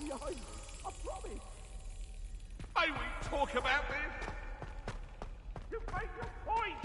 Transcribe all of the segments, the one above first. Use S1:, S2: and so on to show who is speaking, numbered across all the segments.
S1: Behind me, I promise.
S2: May we talk about this? You've made your point.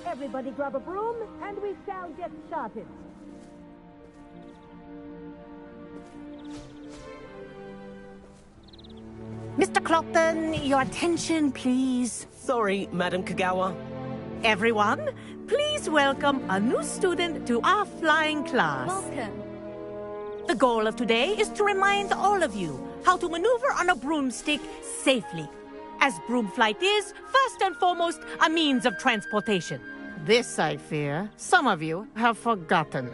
S3: Everybody grab a broom, and we shall get started.
S4: Mr. Clopton, your attention, please.
S5: Sorry, Madam Kagawa.
S4: Everyone, please welcome a new student to our flying class.
S3: welcome.
S4: The goal of today is to remind all of you how to maneuver on a broomstick safely, as broom flight is, first and foremost, a means of transportation. This, I fear, some of you have forgotten.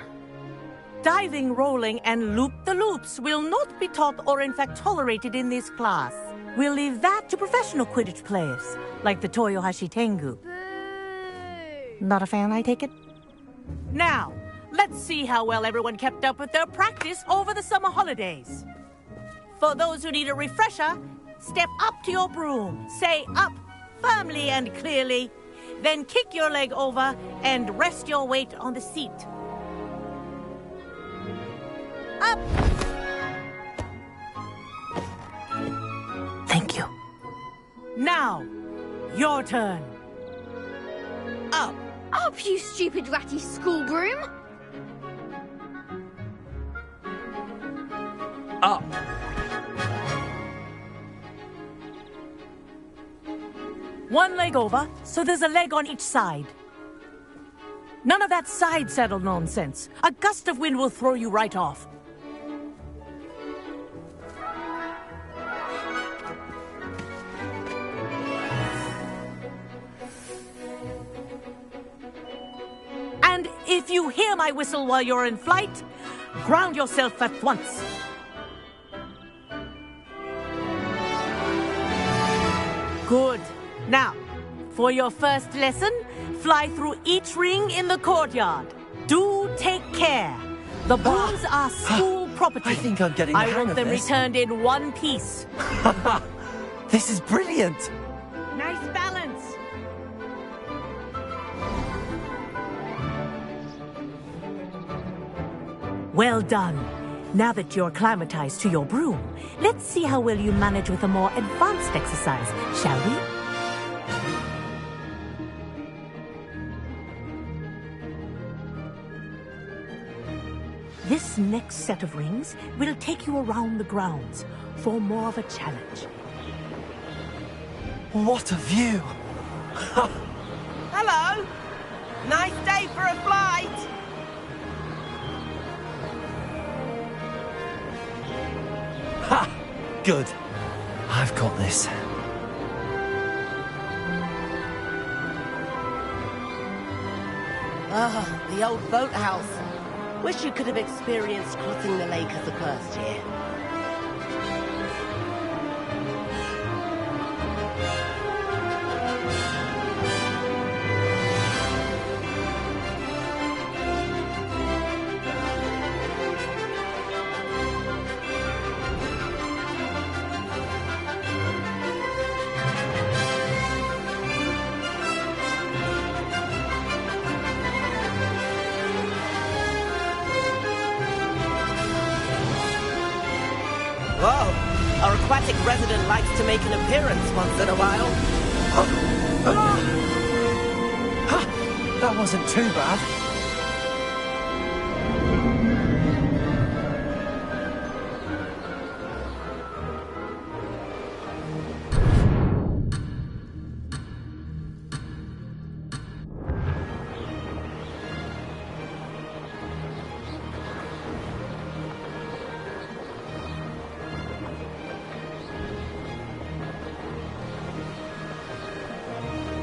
S4: Diving, rolling, and loop-the-loops will not be taught or in fact tolerated in this class. We'll leave that to professional Quidditch players, like the Toyohashi Tengu. Not a fan, I take it? Now, let's see how well everyone kept up with their practice over the summer holidays. For those who need a refresher, step up to your broom, say up firmly and clearly, then kick your leg over and rest your weight on the seat. Up! Thank you. Now, your turn. Up.
S6: Up, you stupid ratty school broom!
S5: Up.
S4: One leg over, so there's a leg on each side. None of that side saddle nonsense. A gust of wind will throw you right off. And if you hear my whistle while you're in flight, ground yourself at once. Good. Now, for your first lesson, fly through each ring in the courtyard. Do take care. The brooms are school property.
S5: I think I'm getting the hang
S4: I want
S5: of
S4: them
S5: this.
S4: returned in one piece.
S5: This is brilliant.
S4: Nice balance. Well done. Now that you're acclimatized to your broom, let's see how well you manage with a more advanced exercise, shall we? This next set of rings will take you around the grounds for more of a challenge.
S5: What a view.
S7: Hello! Nice day for a flight!
S5: Ha! Good. I've got this.
S7: Ah, the old boathouse. Wish you could have experienced crossing the lake as a first year. Whoa! Our aquatic resident likes to make an appearance once in a while.
S5: That wasn't too bad.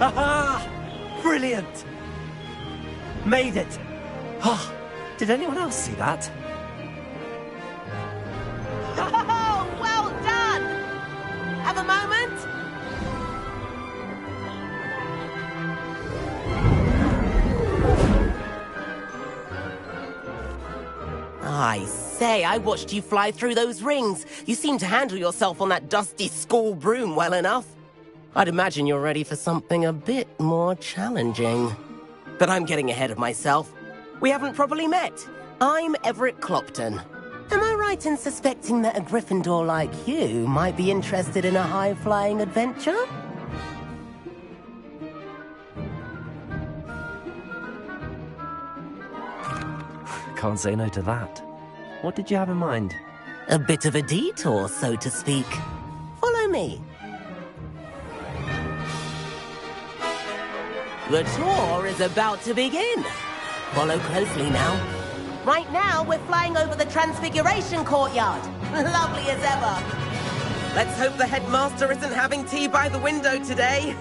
S5: Aha! Brilliant! Made it! Oh, did anyone else see that?
S7: Oh, well done! Have a moment? I say, I watched you fly through those rings. You seem to handle yourself on that dusty school broom well enough. I'd imagine you're ready for something a bit more challenging. But I'm getting ahead of myself. We haven't properly met. I'm Everett Clopton. Am I right in suspecting that a Gryffindor like you might be interested in a high-flying adventure?
S5: Can't say no to that. What did you have in mind?
S7: A bit of a detour, so to speak. Follow me. The tour is about to begin. Follow closely now. Right now, we're flying over the Transfiguration Courtyard. Lovely as ever. Let's hope the headmaster isn't having tea by the window today.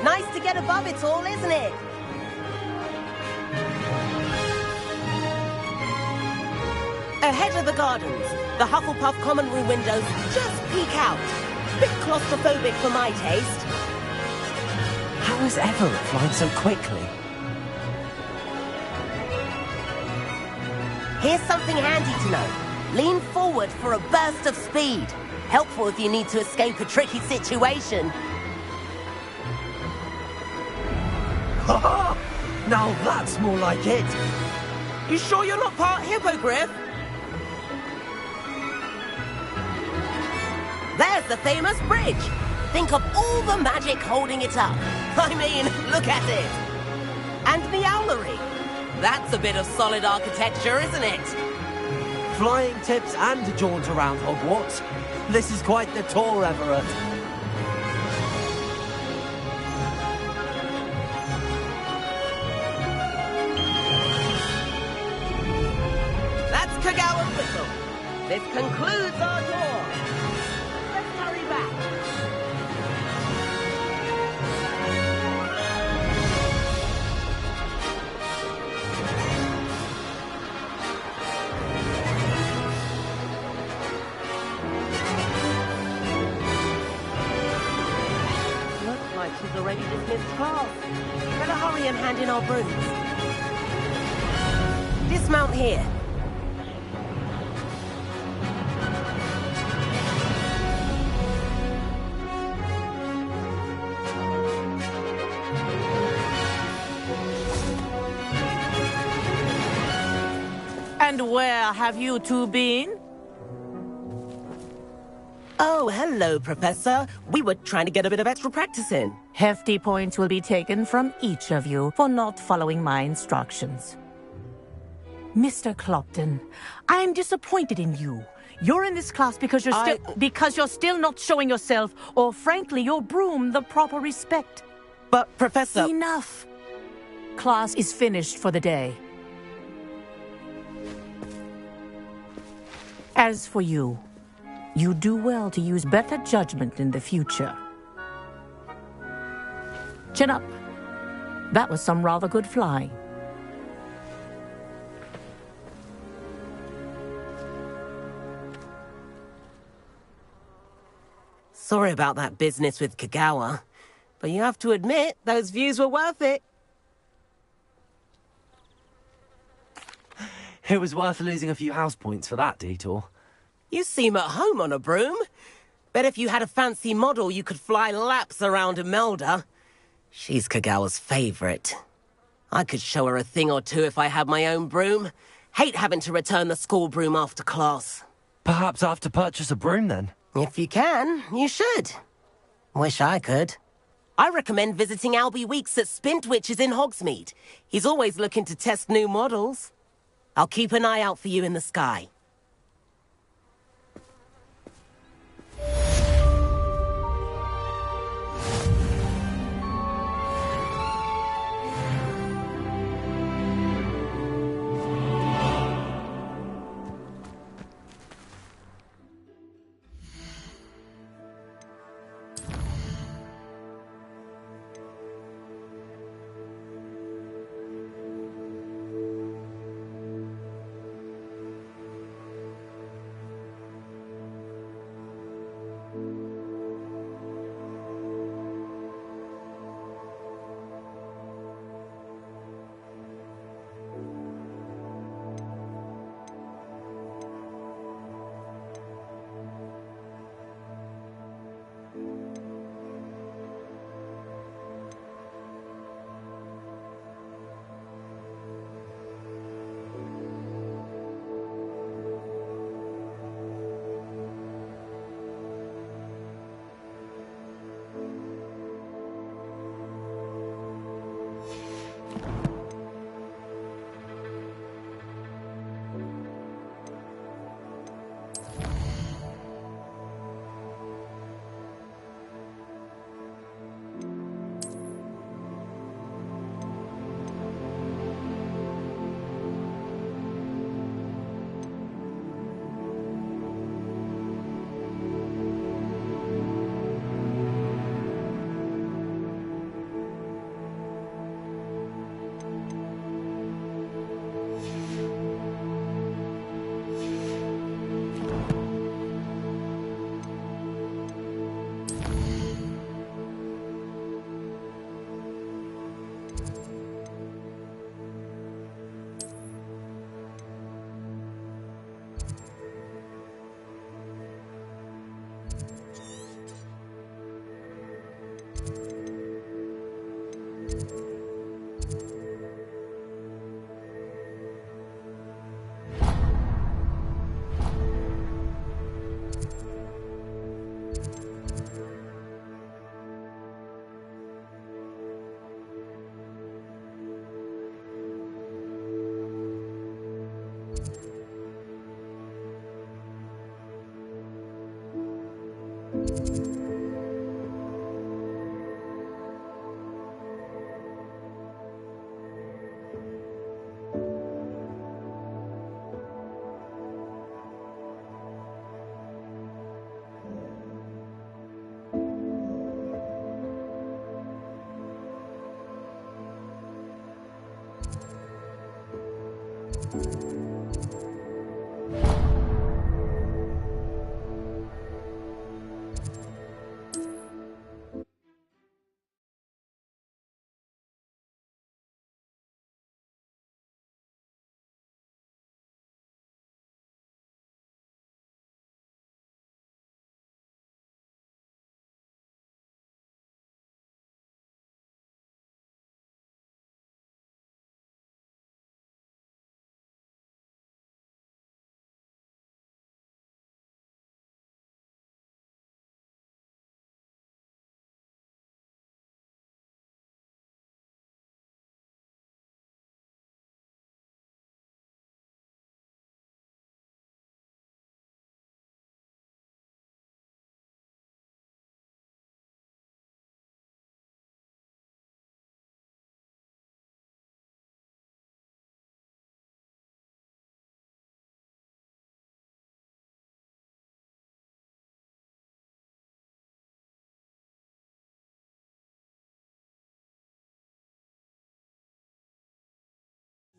S7: Nice to get above it all, isn't it? Ahead of the gardens, the Hufflepuff common room windows just peek out. Bit claustrophobic for my taste.
S5: How is Everett flying so quickly?
S7: Here's something handy to know. Lean forward for a burst of speed. Helpful if you need to escape a tricky situation.
S5: Ha! Now that's more like it.
S7: You sure you're not part hippogriff? There's the famous bridge. Think of all the magic holding it up. I mean, look at it. And the owlery. That's a bit of solid architecture, isn't it?
S5: Flying tips and a jaunt around Hogwarts. This is quite the tour, Everett.
S7: That's Kagawa Whistle. This concludes our tour. Let's hurry back. Looks like she's already dismissed class. Better hurry and hand in our brooms. Dismount here.
S4: And where have you two been?
S7: Oh, hello, Professor. We were trying to get a bit of extra practice in.
S4: Hefty points will be taken from each of you for not following my instructions. Mr. Clopton, I'm disappointed in you. You're in this class because you're still not showing yourself, or frankly, your broom, the proper respect.
S7: But, Professor...
S4: Enough. Class is finished for the day. As for you, you do well to use better judgment in the future. Chin up. That was some rather good flying.
S7: Sorry about that business with Kagawa, but you have to admit, those views were worth it.
S5: It was worth losing a few house points for that detour.
S7: You seem at home on a broom. Bet if you had a fancy model, you could fly laps around Imelda. She's Kagawa's favorite. I could show her a thing or two if I had my own broom. Hate having to return the school broom after class.
S5: Perhaps I have to purchase a broom then.
S7: If you can, you should. Wish I could. I recommend visiting Albie Weeks at Spintwitches in Hogsmeade. He's always looking to test new models. I'll keep an eye out for you in the sky.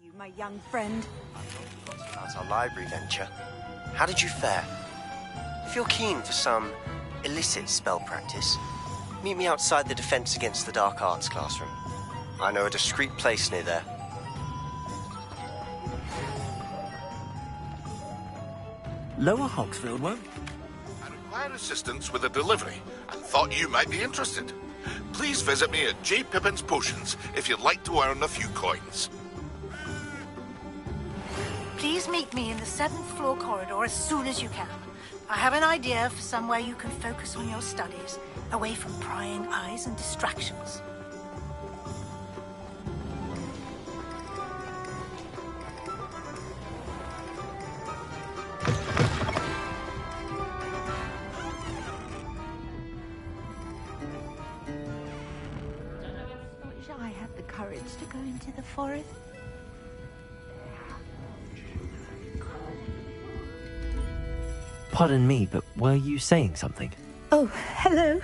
S4: You, my young friend.
S8: About our library venture. How did you fare? If you're keen for some illicit spell practice, meet me outside the Defense Against the Dark Arts classroom. I know a discreet place near there.
S5: Lower Hogsfield won't.
S2: I require assistance with a delivery and thought you might be interested. Please visit me at J. Pippin's Potions if you'd like to earn a few coins.
S9: Please meet me in the 7th floor corridor as soon as you can. I have an idea for somewhere you can focus on your studies, away from prying eyes and distractions.
S10: I wish I had the courage to go into the forest.
S5: Pardon me, but were you saying something?
S10: Oh, hello.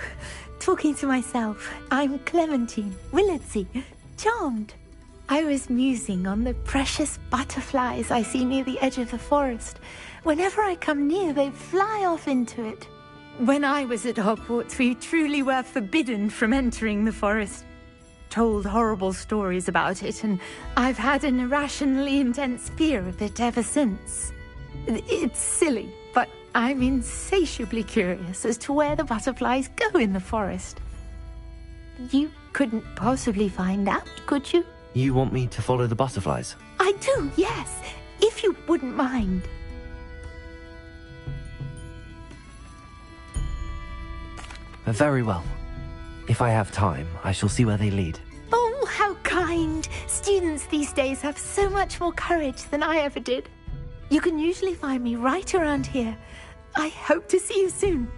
S10: Talking to myself. I'm Clementine Willardsey. Charmed. I was musing on the precious butterflies I see near the edge of the forest. Whenever I come near, they fly off into it. When I was at Hogwarts, we truly were forbidden from entering the forest. Told horrible stories about it, and I've had an irrationally intense fear of it ever since. It's silly, but I'm insatiably curious as to where the butterflies go in the forest. You couldn't possibly find out, could you?
S5: You want me to follow the butterflies?
S10: I do, yes, if you wouldn't mind.
S5: Very well. If I have time, I shall see where they lead.
S10: Oh, how kind! Students these days have so much more courage than I ever did. You can usually find me right around here. I hope to see you soon.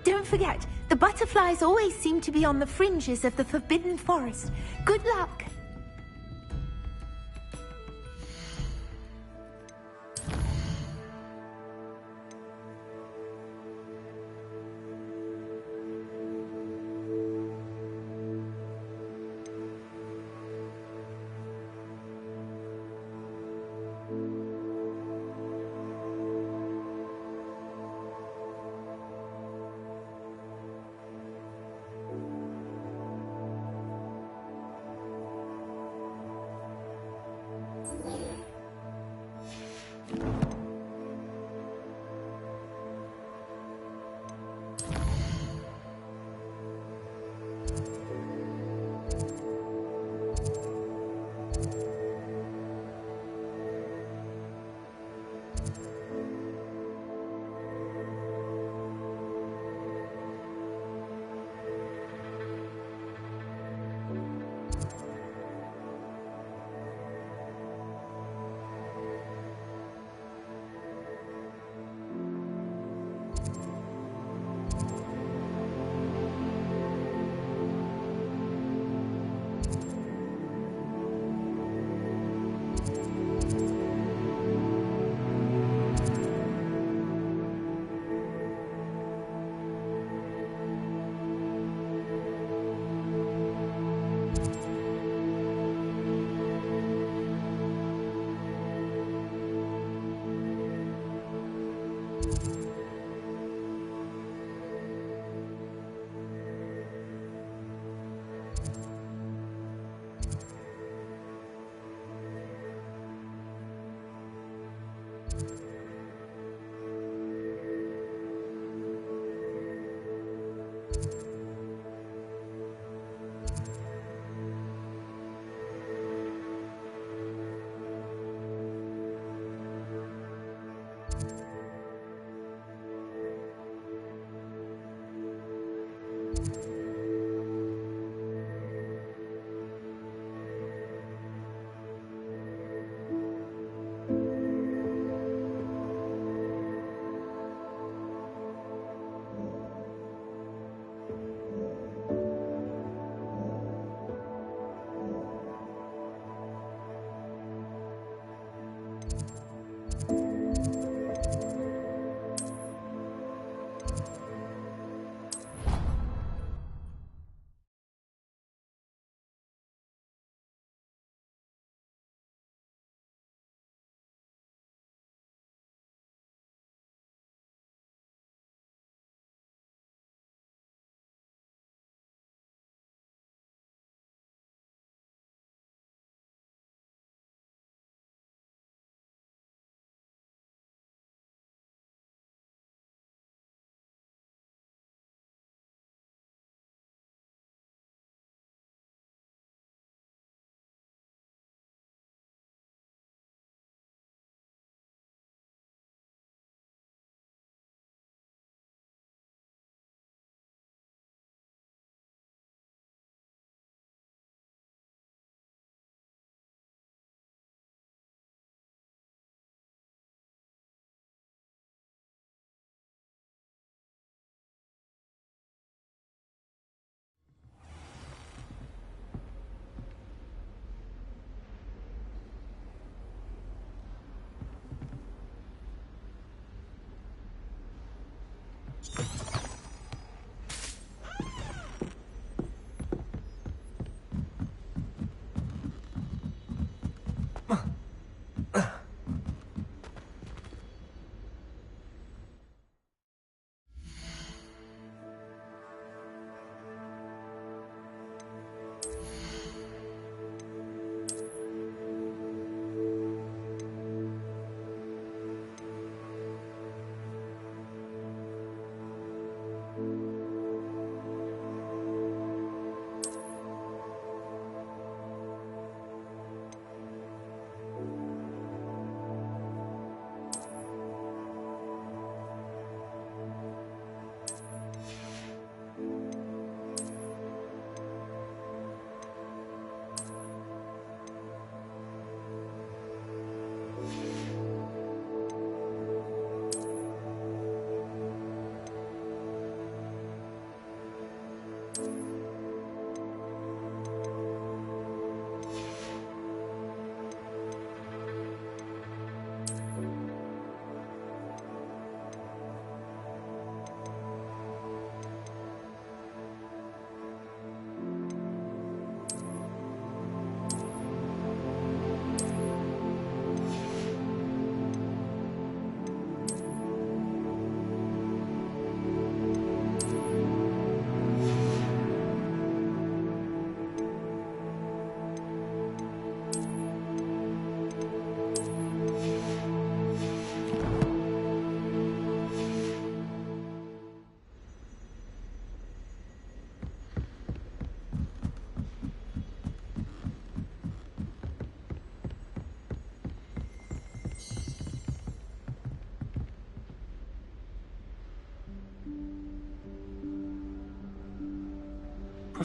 S10: Don't forget, the butterflies always seem to be on the fringes of the Forbidden Forest. Good luck!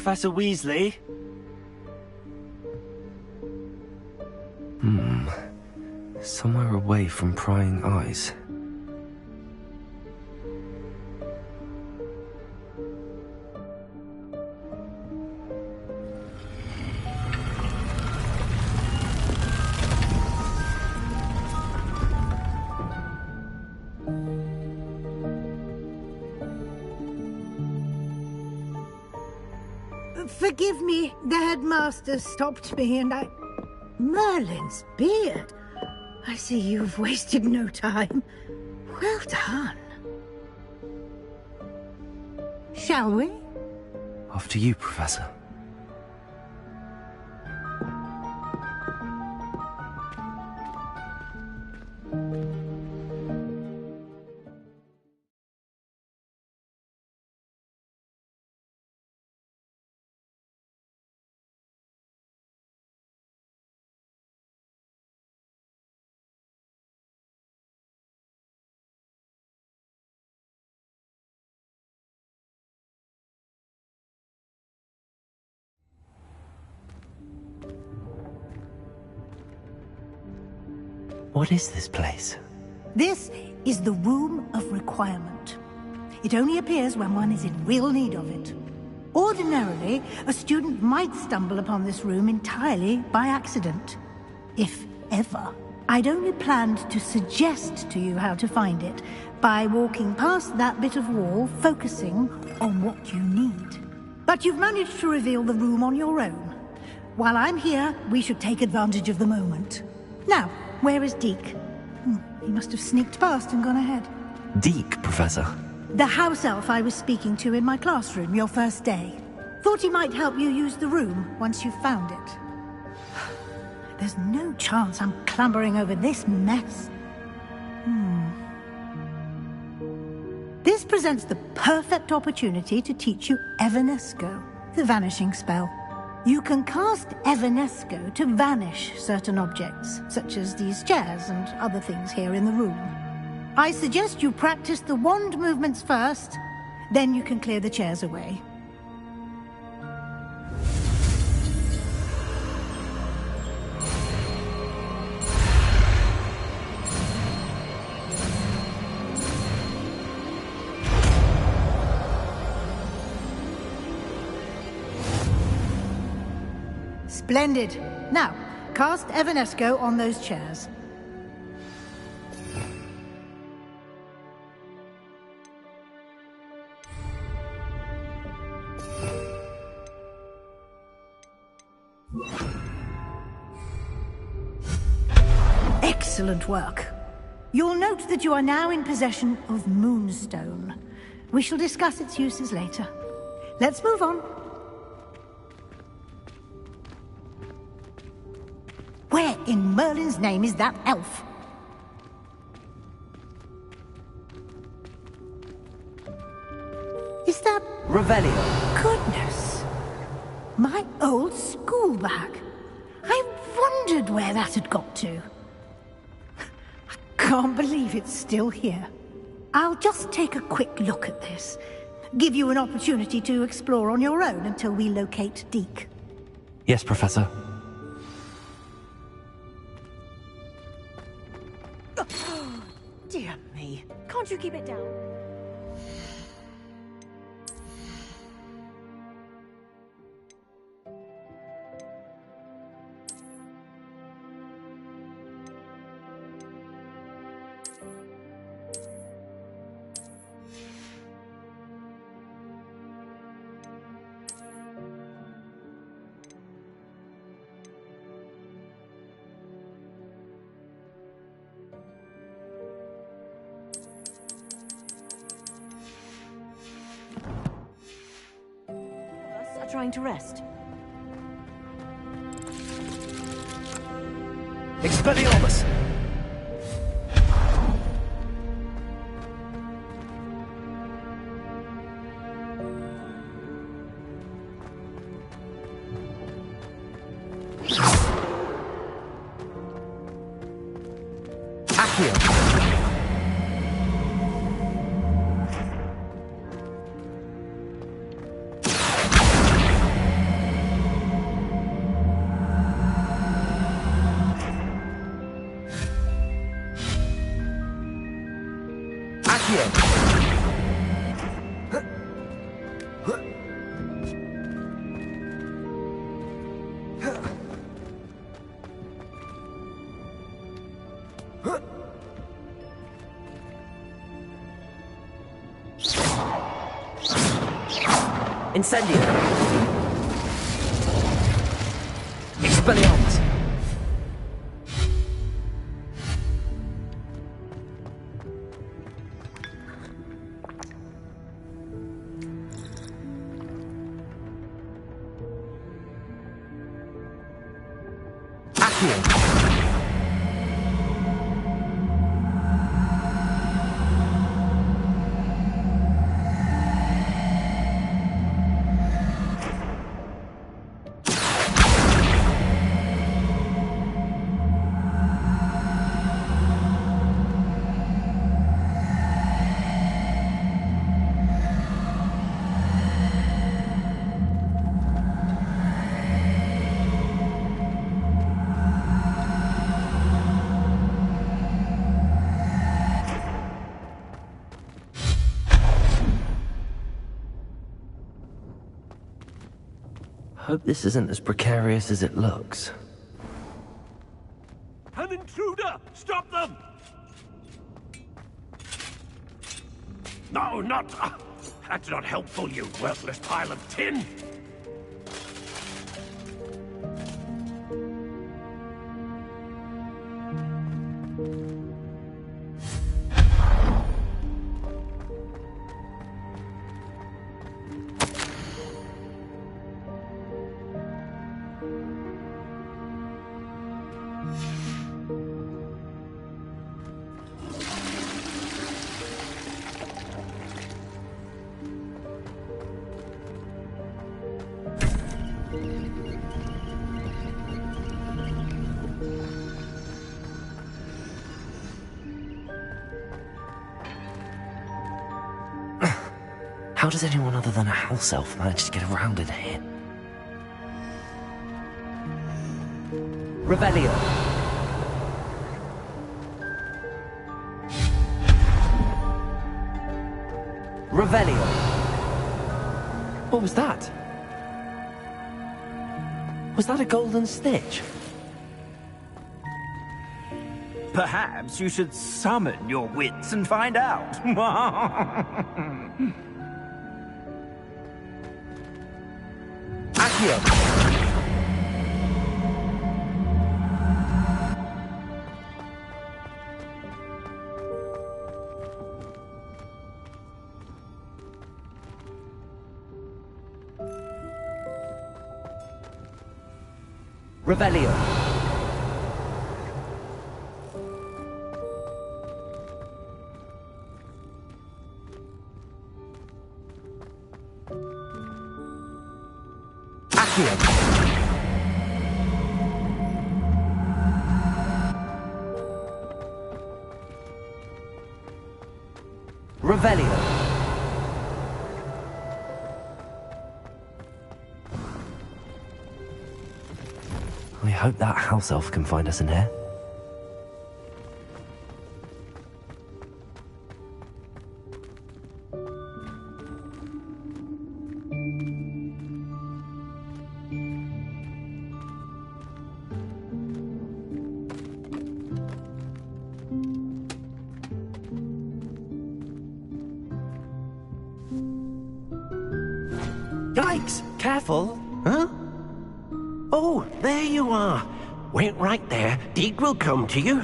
S5: Professor Weasley?
S11: Somewhere away from prying eyes.
S9: Forgive me, the headmaster stopped me and I... Merlin's beard! I see you've wasted no time. Well done. Shall we?
S11: After you, Professor. What is this place?
S9: This is the Room of Requirement. It only appears when one is in real need of it. Ordinarily, a student might stumble upon this room entirely by accident. If ever. I'd only planned to suggest to you how to find it by walking past that bit of wall, focusing on what you need. But you've managed to reveal the room on your own. While I'm here, we should take advantage of the moment. Now, where is Deke? He must have sneaked past and gone ahead.
S11: Deke, Professor.
S9: The house elf I was speaking to in my classroom your first day. Thought he might help you use the room once you found it. There's no chance I'm clambering over this mess. This presents the perfect opportunity to teach you Evanesco, the vanishing spell. You can cast Evanesco to vanish certain objects, such as these chairs and other things here in the room. I suggest you practice the wand movements first, then you can clear the chairs away. Splendid. Now, cast Evanesco on those chairs. Excellent work. You'll note that you are now in possession of Moonstone. We shall discuss its uses later. Let's move on. Where in Merlin's name is that elf? Is that...
S5: Revelio.
S9: Goodness. My old school bag. I wondered where that had got to. I can't believe it's still here. I'll just take a quick look at this. Give you an opportunity to explore on your own until we locate Deke.
S11: Yes, Professor.
S4: Dear me. Can't you keep it down? Trying to rest.
S5: Expelliarmus! Accio! Incendio! Expelliarmus! Accio!
S11: Hope this isn't as precarious as it looks.
S1: An intruder! Stop them! No, not... that's not helpful, you worthless pile of tin!
S11: How does anyone other than a house elf manage to get around in here?
S5: Revelio! Revelio!
S11: What was that? Was that a golden stitch?
S1: Perhaps you should summon your wits and find out.
S5: Accio! Revelio. Accio. Revelio.
S11: I hope that house elf can find us in here.
S1: Yikes! Careful! Huh? Oh, there you are. Wait right there. Deke will come to you.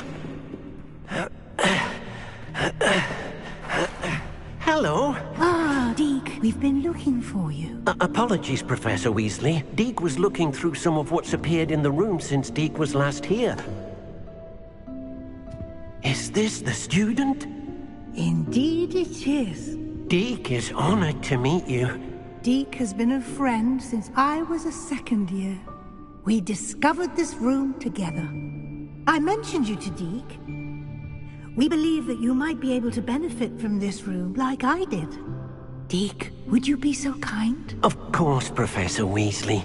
S1: Hello.
S9: Ah, Deke, we've been looking for you.
S1: Apologies, Professor Weasley. Deke was looking through some of what's appeared in the room since Deke was last here. Is this the student?
S9: Indeed it is.
S1: Deke is honored to meet you.
S9: Deke has been a friend since I was a second year. We discovered this room together. I mentioned you to Deke. We believe that you might be able to benefit from this room like I did. Deke, would you be so kind?
S1: Of course, Professor Weasley.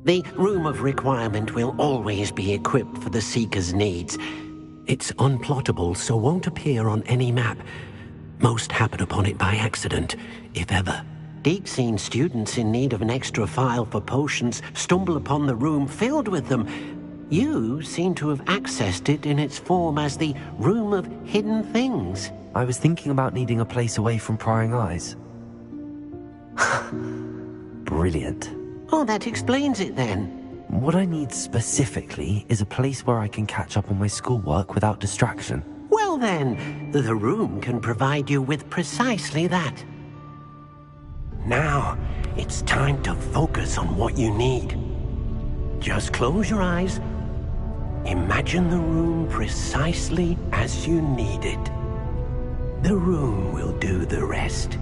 S1: The Room of Requirement will always be equipped for the Seeker's needs. It's unplottable, so won't appear on any map. Most happen upon it by accident, if ever. Deke's seen students in need of an extra file for potions stumble upon the room filled with them. You seem to have accessed it in its form as the Room of Hidden Things.
S11: I was thinking about needing a place away from prying eyes. Brilliant.
S1: Oh, that explains it then.
S11: What I need specifically is a place where I can catch up on my schoolwork without distraction.
S1: Well then, the room can provide you with precisely that. Now, it's time to focus on what you need. Just close your eyes. Imagine the room precisely as you need it. The room will do the rest.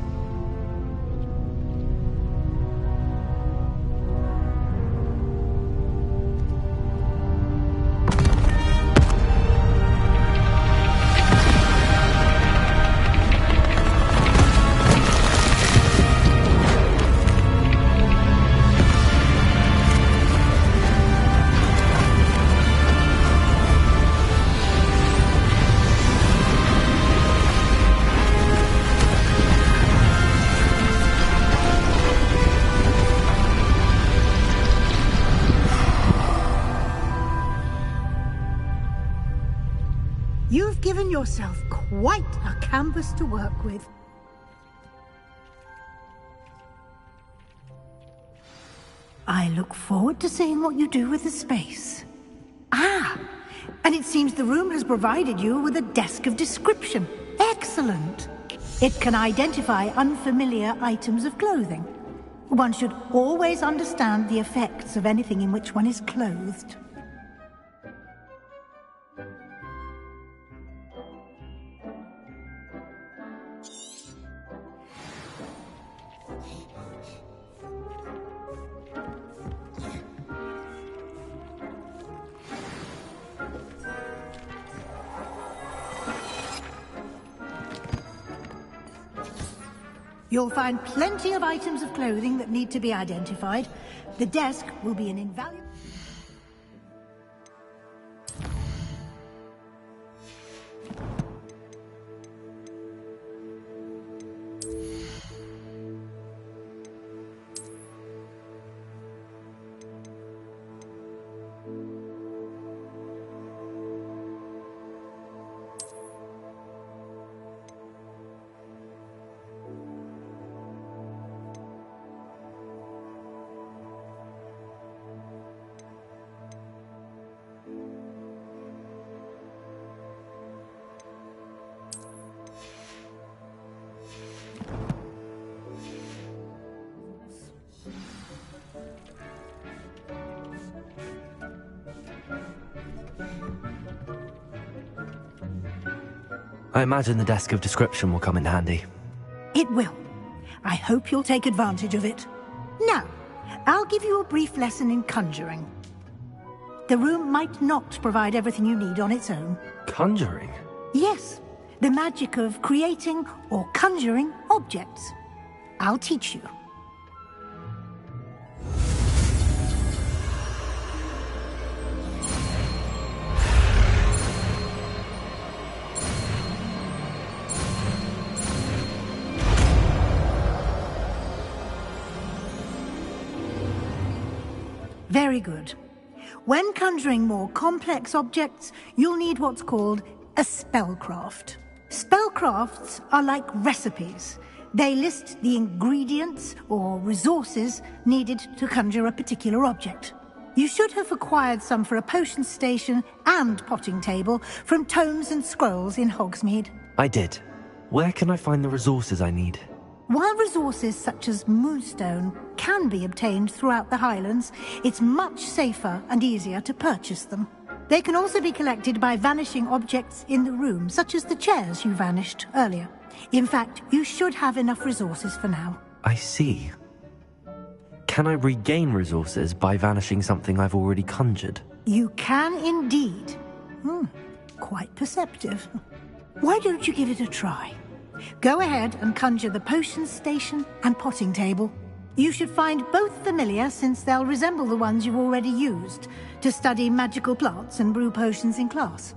S9: You've given yourself quite a canvas to work with. I look forward to seeing what you do with the space. Ah, and it seems the room has provided you with a desk of description. Excellent. It can identify unfamiliar items of clothing. One should always understand the effects of anything in which one is clothed. You'll find plenty of items of clothing that need to be identified. The desk will be an invaluable...
S11: I imagine the desk of description will come in handy.
S9: It will. I hope you'll take advantage of it. Now, I'll give you a brief lesson in conjuring. The room might not provide everything you need on its own.
S11: Conjuring?
S9: Yes, the magic of creating or conjuring objects. I'll teach you. Very good. When conjuring more complex objects, you'll need what's called a spellcraft. Spellcrafts are like recipes. They list the ingredients or resources needed to conjure a particular object. You should have acquired some for a potion station and potting table from tomes and scrolls in Hogsmeade.
S11: I did. Where can I find the resources I need?
S9: While resources such as moonstone can be obtained throughout the Highlands, it's much safer and easier to purchase them. They can also be collected by vanishing objects in the room, such as the chairs you vanished earlier. In fact, you should have enough resources for now.
S11: I see. Can I regain resources by vanishing something I've already conjured?
S9: You can indeed. Quite perceptive. Why don't you give it a try? Go ahead and conjure the potion station and potting table. You should find both familiar, since they'll resemble the ones you've already used to study magical plants and brew potions in class.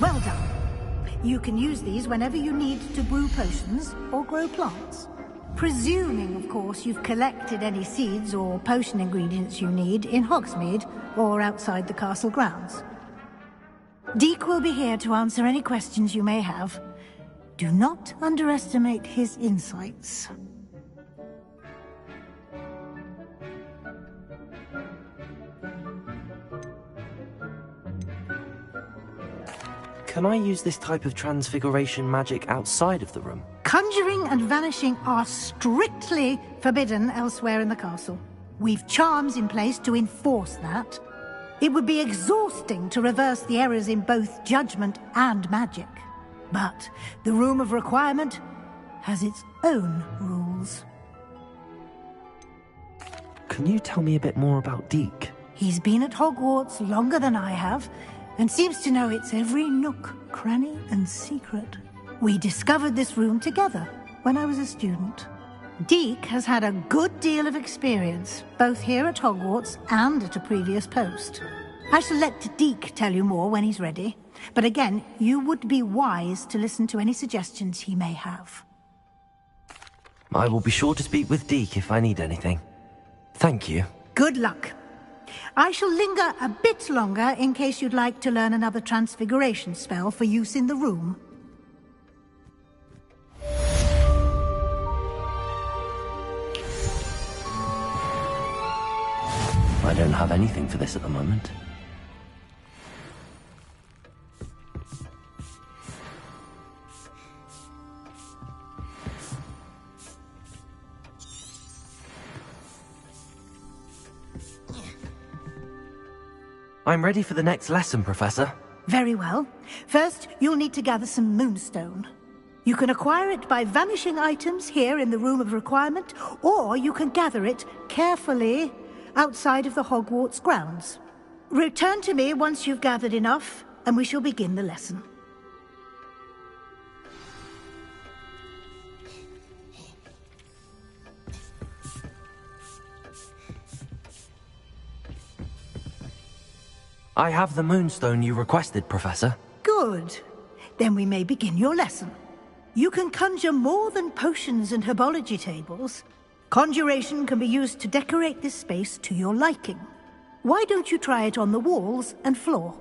S9: Well done. You can use these whenever you need to brew potions or grow plants. Presuming, of course, you've collected any seeds or potion ingredients you need in Hogsmeade or outside the castle grounds. Deek will be here to answer any questions you may have. Do not underestimate his insights.
S11: Can I use this type of transfiguration magic outside of the room?
S9: Conjuring and vanishing are strictly forbidden elsewhere in the castle. We've charms in place to enforce that. It would be exhausting to reverse the errors in both judgment and magic. But the Room of Requirement has its own rules.
S11: Can you tell me a bit more about Deke?
S9: He's been at Hogwarts longer than I have, and seems to know its every nook, cranny, and secret. We discovered this room together when I was a student. Deke has had a good deal of experience, both here at Hogwarts and at a previous post. I shall let Deke tell you more when he's ready, but again, you would be wise to listen to any suggestions he may have.
S11: I will be sure to speak with Deke if I need anything. Thank you.
S9: Good luck. I shall linger a bit longer in case you'd like to learn another transfiguration spell for use in the room.
S11: I don't have anything for this at the moment. I'm ready for the next lesson, Professor.
S9: Very well. First, you'll need to gather some moonstone. You can acquire it by vanishing items here in the Room of Requirement, or you can gather it carefully outside of the Hogwarts grounds. Return to me once you've gathered enough, and we shall begin the lesson.
S11: I have the moonstone you requested, Professor.
S9: Good. Then we may begin your lesson. You can conjure more than potions and herbology tables. Conjuration can be used to decorate this space to your liking. Why don't you try it on the walls and floor?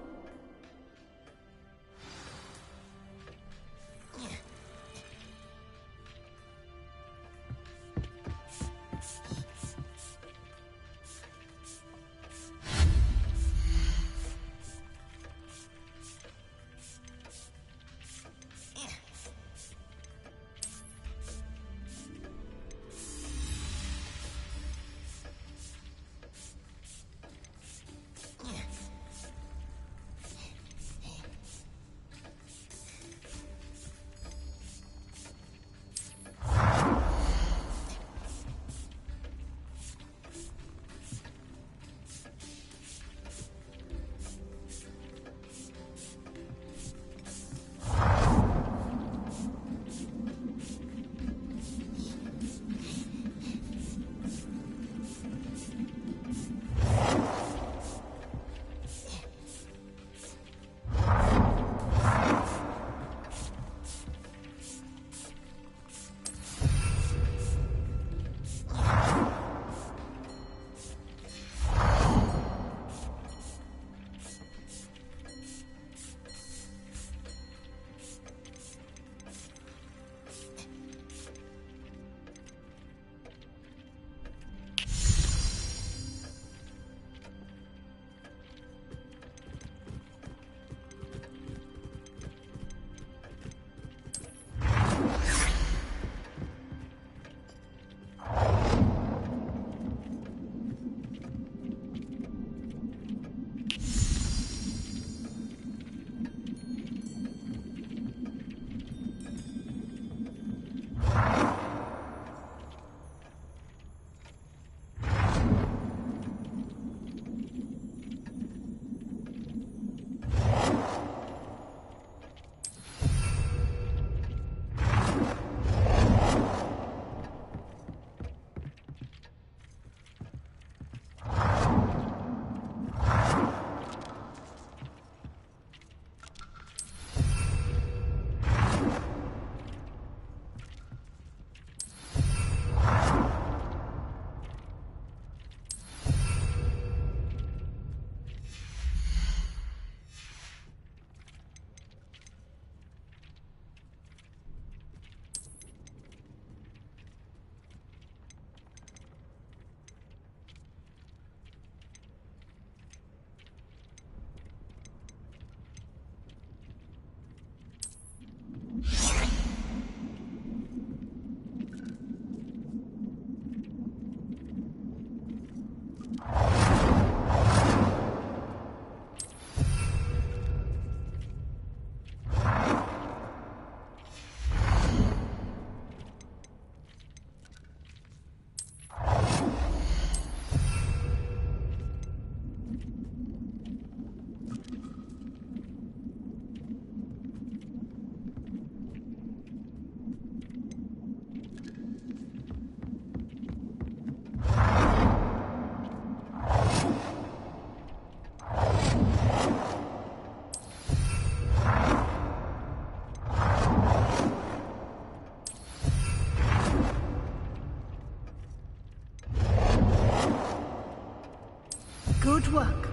S9: Good work.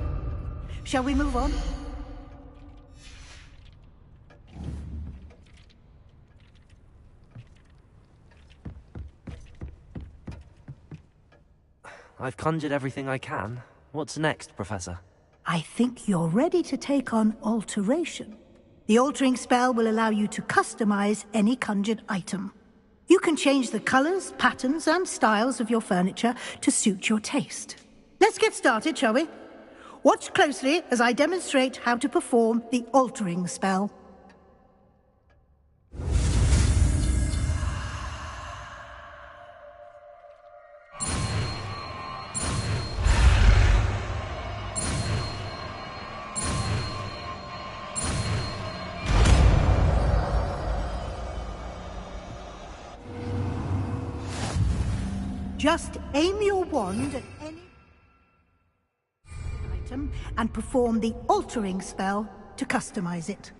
S9: Shall we move on?
S11: I've conjured everything I can. What's next, Professor?
S9: I think you're ready to take on alteration. The altering spell will allow you to customize any conjured item. You can change the colors, patterns, and styles of your furniture to suit your taste. Let's get started, shall we? Watch closely as I demonstrate how to perform the altering spell. Just aim your wand at any item and perform the altering spell to customize it.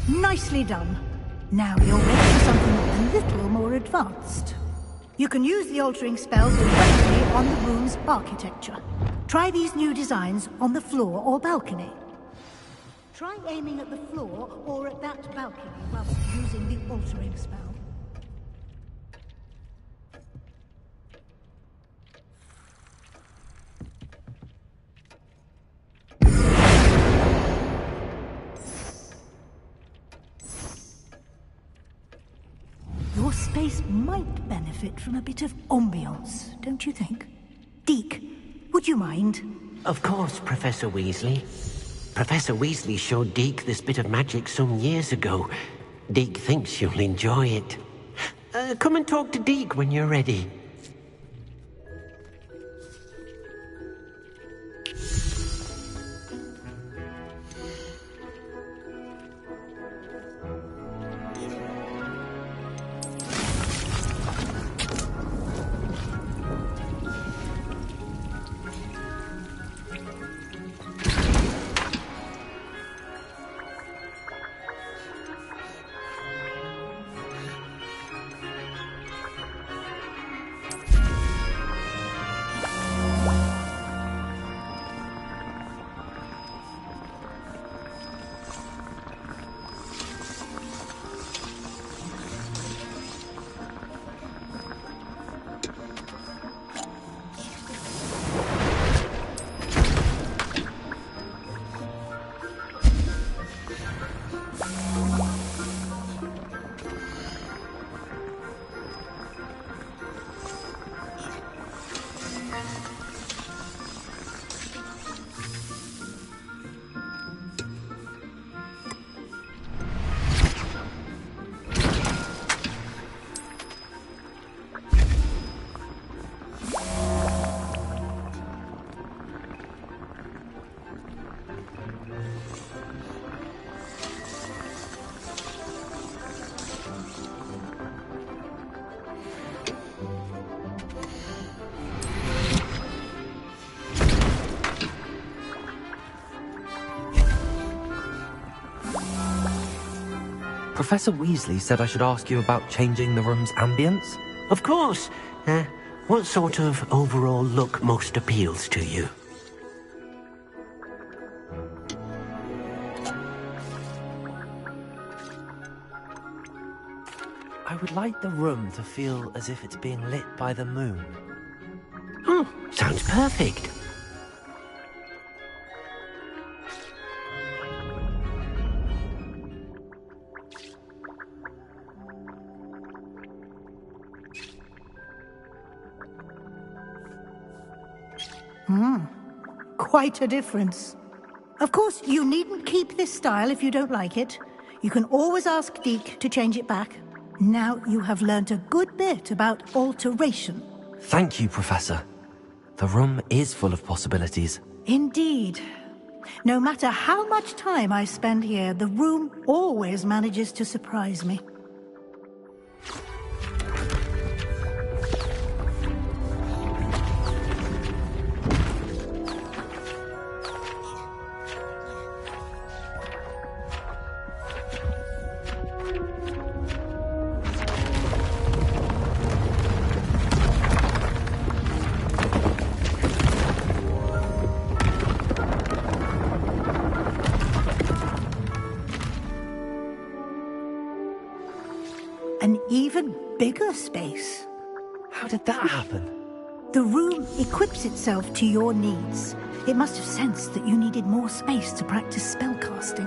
S9: Nicely done. Now you're ready for something a little more advanced. You can use the altering spell directly on the room's architecture. Try these new designs on the floor or balcony. Try aiming at the floor or at that balcony whilst using the altering spell. Your space might benefit from a bit of ambiance, don't you think? Deke, would you mind?
S1: Of course, Professor Weasley. Professor Weasley showed Deke this bit of magic some years ago. Deke thinks you'll enjoy it. Come and talk to Deke when you're ready.
S11: Professor Weasley said I should ask you about changing the room's ambience.
S1: Of course. What sort of overall look most appeals to you?
S11: I would like the room to feel as if it's being lit by the moon.
S1: Oh, sounds perfect.
S9: Quite a difference. Of course, you needn't keep this style if you don't like it. You can always ask Deke to change it back. Now you have learnt a good bit about alteration.
S11: Thank you, Professor. The room is full of possibilities.
S9: Indeed. No matter how much time I spend here, the room always manages to surprise me. An even bigger space.
S11: How did that happen?
S9: The room equips itself to your needs. It must have sensed that you needed more space to practice spellcasting.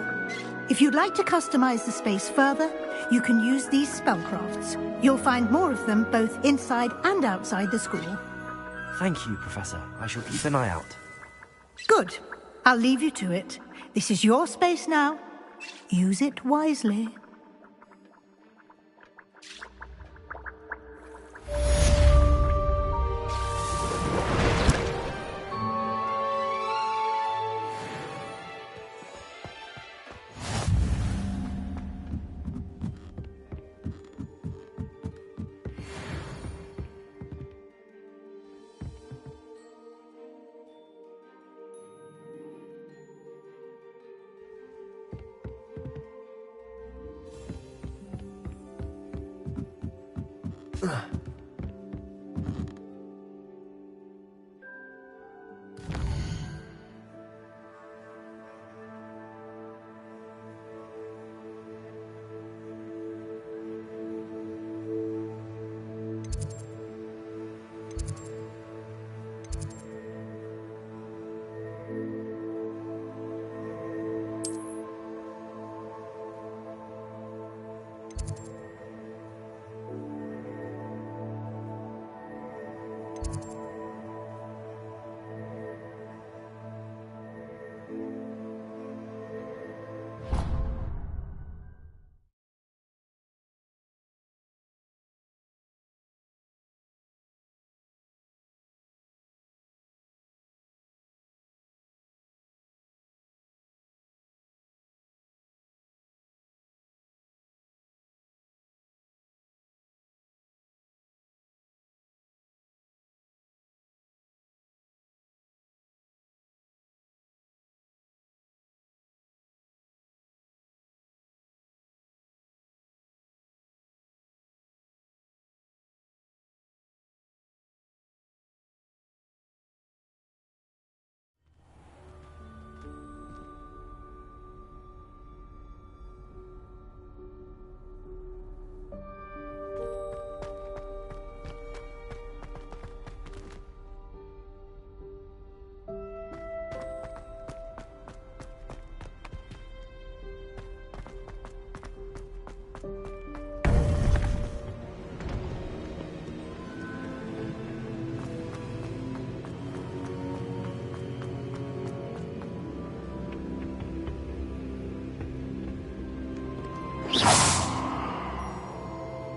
S9: If you'd like to customize the space further, you can use these spellcrafts. You'll find more of them both inside and outside the school.
S11: Thank you, Professor. I shall keep an eye out.
S9: Good. I'll leave you to it. This is your space now. Use it wisely.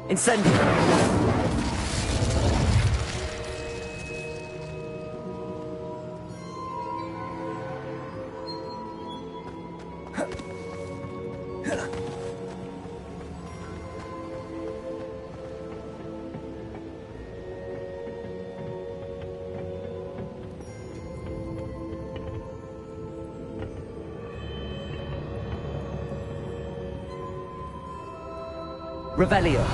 S5: Incendio! Revelio.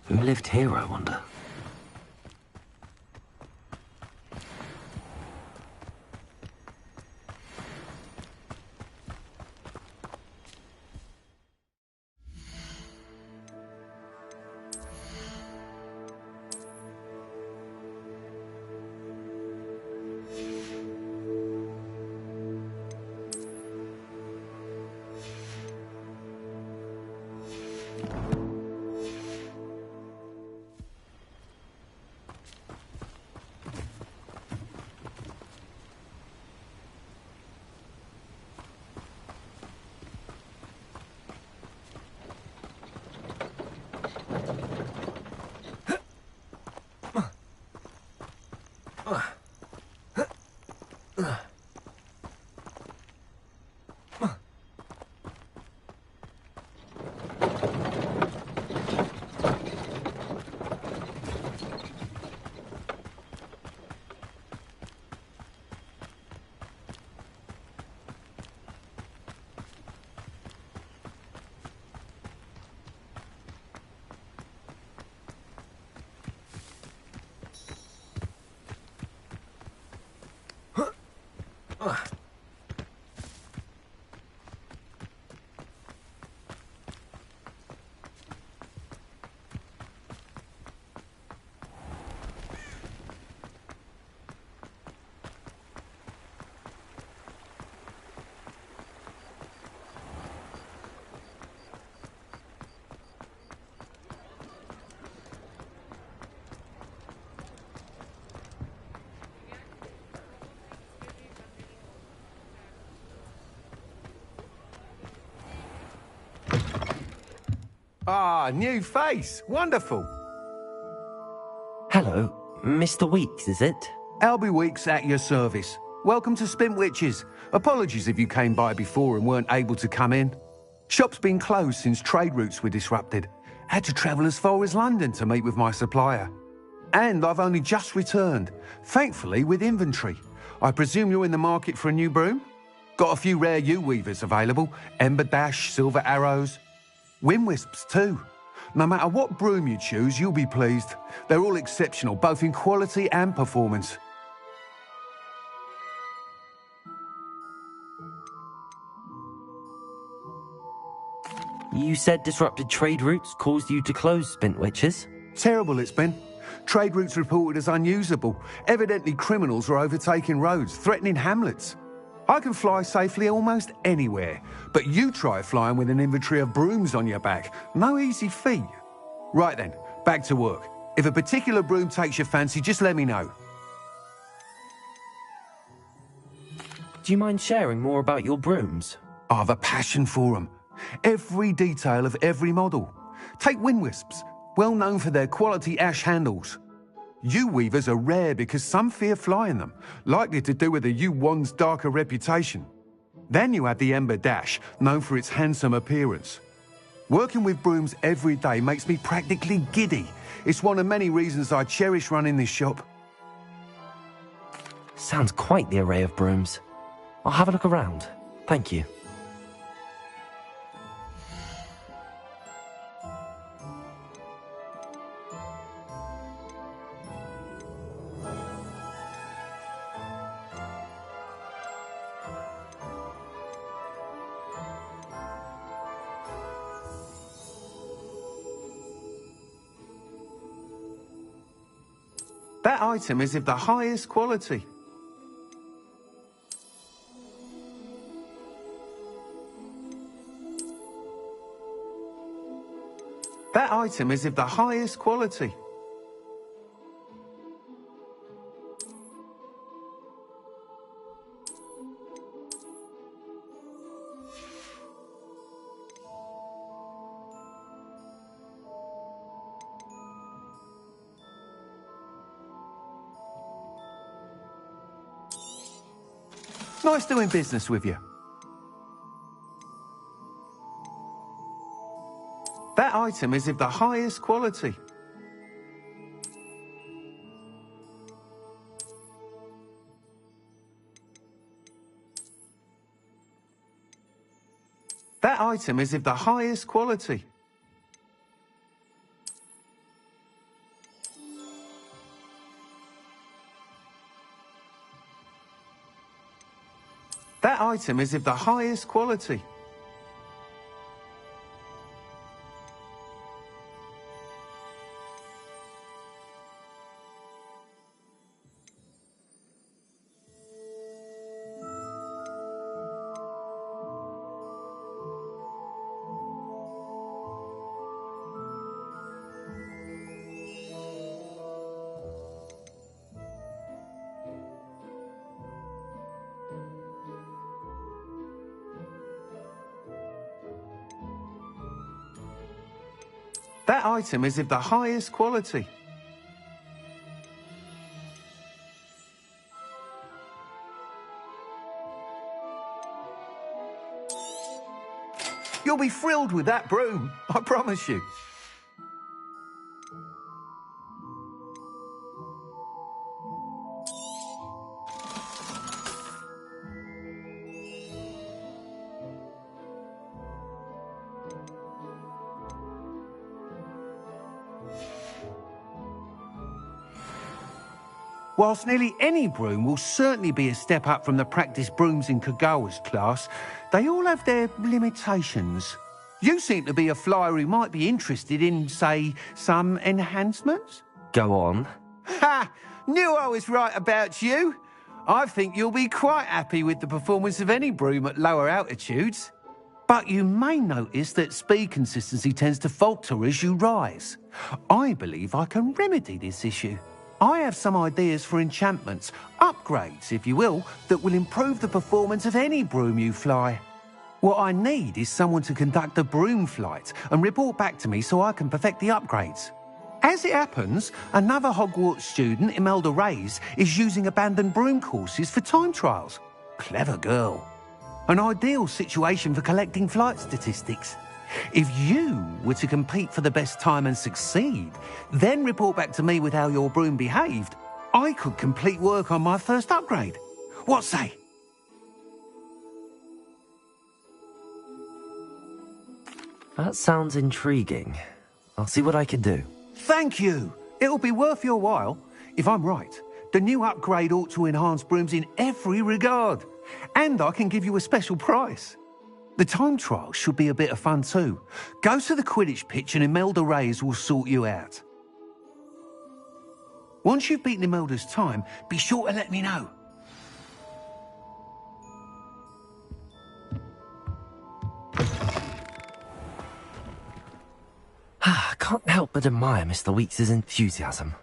S11: Who lived here, I wonder?
S12: Ah, new face. Wonderful.
S11: Hello, Mr. Weeks, is it?
S12: Albie Weeks at your service. Welcome to Spintwitches. Apologies if you came by before and weren't able to come in. Shop's been closed since trade routes were disrupted. Had to travel as far as London to meet with my supplier. And I've only just returned, thankfully with inventory. I presume you're in the market for a new broom? Got a few rare U-weavers available. Ember Dash, Silver Arrows. Wind Wisps too. No matter what broom you choose, you'll be pleased. They're all exceptional, both in quality and performance.
S11: You said disrupted trade routes caused you to close Spintwitches?
S12: Terrible it's been. Trade routes reported as unusable. Evidently criminals were overtaking roads, threatening hamlets. I can fly safely almost anywhere, but you try flying with an inventory of brooms on your back. No easy feat. Right then, back to work. If a particular broom takes your fancy, just let me know.
S11: Do you mind sharing more about your brooms?
S12: I've a passion for them. Every detail of every model. Take Wind Wisps, well known for their quality ash handles. U-weavers are rare because some fear flying them, likely to do with the U-wand's darker reputation. Then you have the Ember Dash, known for its handsome appearance. Working with brooms every day makes me practically giddy. It's one of many reasons I cherish running this shop.
S11: Sounds quite the array of brooms. I'll have a look around. Thank you.
S12: That item is of the highest quality. That item is of the highest quality. Nice doing business with you. That item is of the highest quality. That item is of the highest quality. That item is of the highest quality. That item is of the highest quality. You'll be thrilled with that broom, I promise you. Whilst nearly any broom will certainly be a step up from the practice brooms in KaalOXO's class, they all have their limitations. You seem to be a flyer who might be interested in, say, some enhancements?
S11: Go on.
S12: Ha! Knew I was right about you. I think you'll be quite happy with the performance of any broom at lower altitudes. But you may notice that speed consistency tends to falter as you rise. I believe I can remedy this issue. I have some ideas for enchantments, upgrades, if you will, that will improve the performance of any broom you fly. What I need is someone to conduct a broom flight and report back to me so I can perfect the upgrades. As it happens, another Hogwarts student, Imelda Reyes, is using abandoned broom courses for time trials. Clever girl. An ideal situation for collecting flight statistics. If you were to compete for the best time and succeed, then report back to me with how your broom behaved, I could complete work on my first upgrade. What say?
S11: That sounds intriguing. I'll see what I can do.
S12: Thank you. It'll be worth your while. If I'm right, the new upgrade ought to enhance brooms in every regard. And I can give you a special price. The time trial should be a bit of fun too. Go to the Quidditch pitch and Imelda Reyes will sort you out. Once you've beaten Imelda's time, be sure to let me know.
S11: I can't help but admire Mr. Weeks' enthusiasm.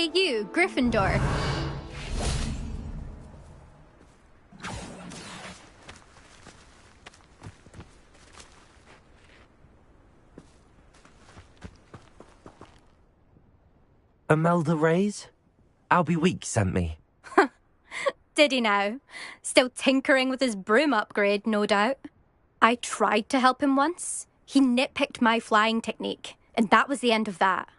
S13: Hey you, Gryffindor.
S11: Imelda Reyes? Albie Weeks sent me.
S13: Did he now? Still tinkering with his broom upgrade, no doubt. I tried to help him once. He nitpicked my flying technique, and that was the end of that.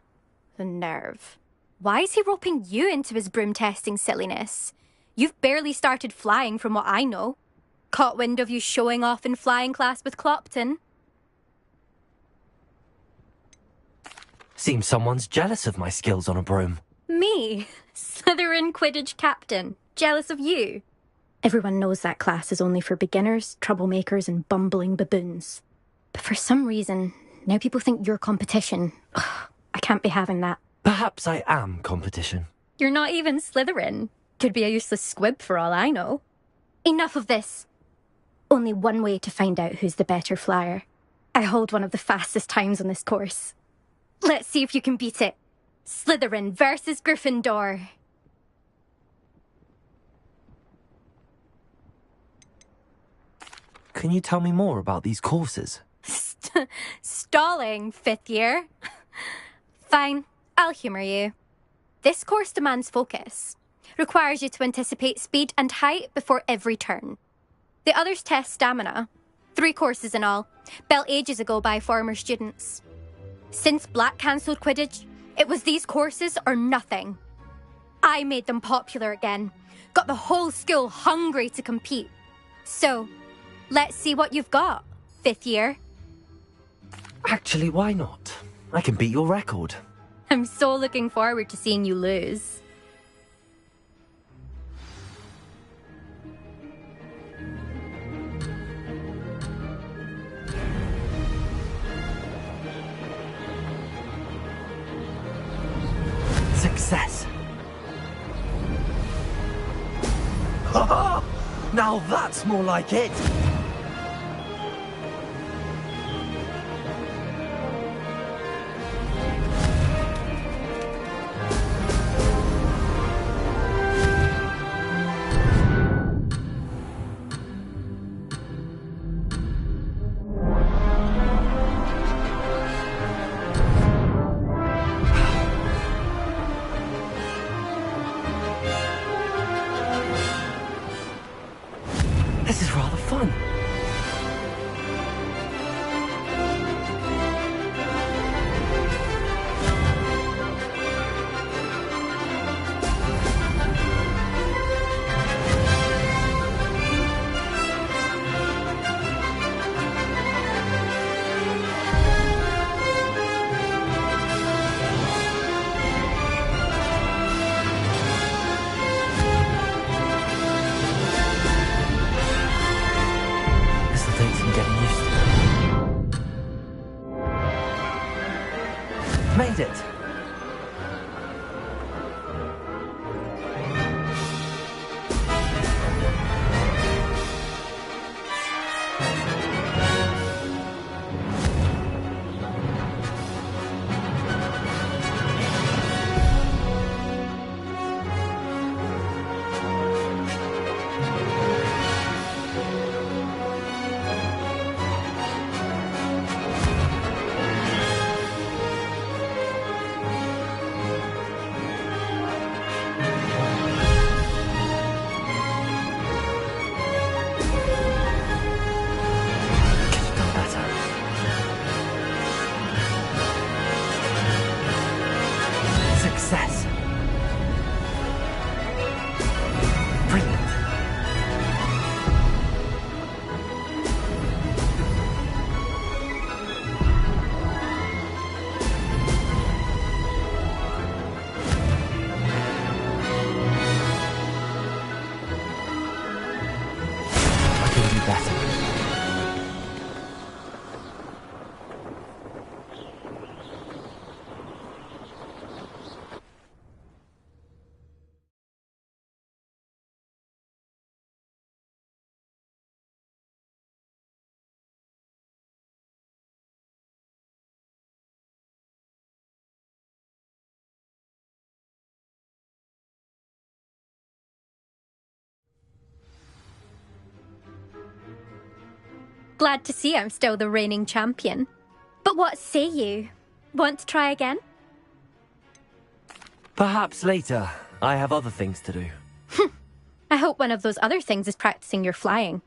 S13: The nerve. Why is he roping you into his broom testing silliness? You've barely started flying from what I know. Caught wind of you showing off in flying class with Clopton.
S11: Seems someone's jealous of my skills on a broom.
S13: Me? Slytherin Quidditch captain. Jealous of you? Everyone knows that class is only for beginners, troublemakers, and bumbling baboons. But for some reason, now people think you're competition. Ugh, I can't be having that.
S11: Perhaps I am competition.
S13: You're not even Slytherin. Could be a useless squib for all I know. Enough of this. Only one way to find out who's the better flyer. I hold one of the fastest times on this course. Let's see if you can beat it. Slytherin versus Gryffindor.
S11: Can you tell me more about these courses?
S13: Stalling, 5th year. Fine, I'll humour you. This course demands focus. Requires you to anticipate speed and height before every turn. The others test stamina. 3 courses in all, built ages ago by former students. Since Black cancelled Quidditch, it was these courses or nothing. I made them popular again. Got the whole school hungry to compete. So, let's see what you've got, 5th year.
S11: Actually, why not? I can beat your record.
S13: I'm so looking forward to seeing you lose.
S11: Success. Now that's more like it. This is rather fun. Made it!
S13: Glad to see I'm still the reigning champion. But what say you? Want to try again?
S11: Perhaps later. I have other things to do.
S13: I hope one of those other things is practicing your flying.